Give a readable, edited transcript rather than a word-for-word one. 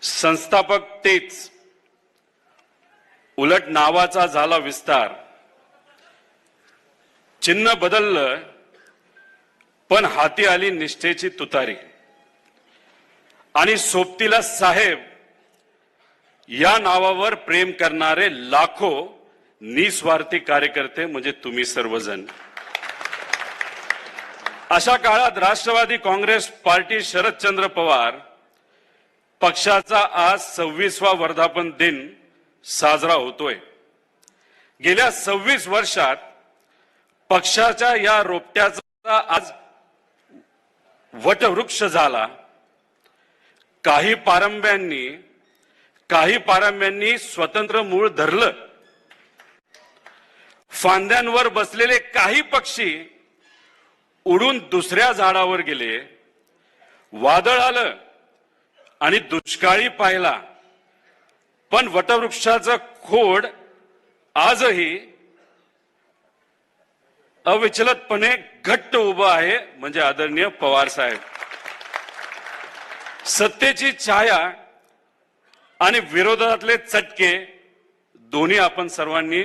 संस्थापक तेच, उलट नावाचा झाला विस्तार. चिन्ह बदललं पण हाती आली निष्ठेची तुतारी. आणि सोबतीला साहेब या नावावर प्रेम करणारे लाखो निस्वार्थी कार्यकर्ते म्हणजे तुम्ही सर्वजण. अशा काळात राष्ट्रवादी काँग्रेस पार्टी शरदचंद्र पवार पक्षाचा आज 26वा वर्धापन दिन साजरा होतोय. गेल्या 26 वर्षात पक्षाच्या या रोपट्याचा आज वटवृक्ष झाला. काही पारंब्यांनी स्वतंत्र मूळ धरलं. फांद्यांवर बसलेले काही पक्षी उडून दुसऱ्या झाडावर गेले. वादळ आलं आणि दुष्काळी पाहिला, पण वटवृक्षाचं खोड आजही अविचलतपणे घट्ट उभं आहे, म्हणजे आदरणीय पवार साहेब. सत्तेची छाया आणि विरोधातले चटके दोन्ही आपण सर्वांनी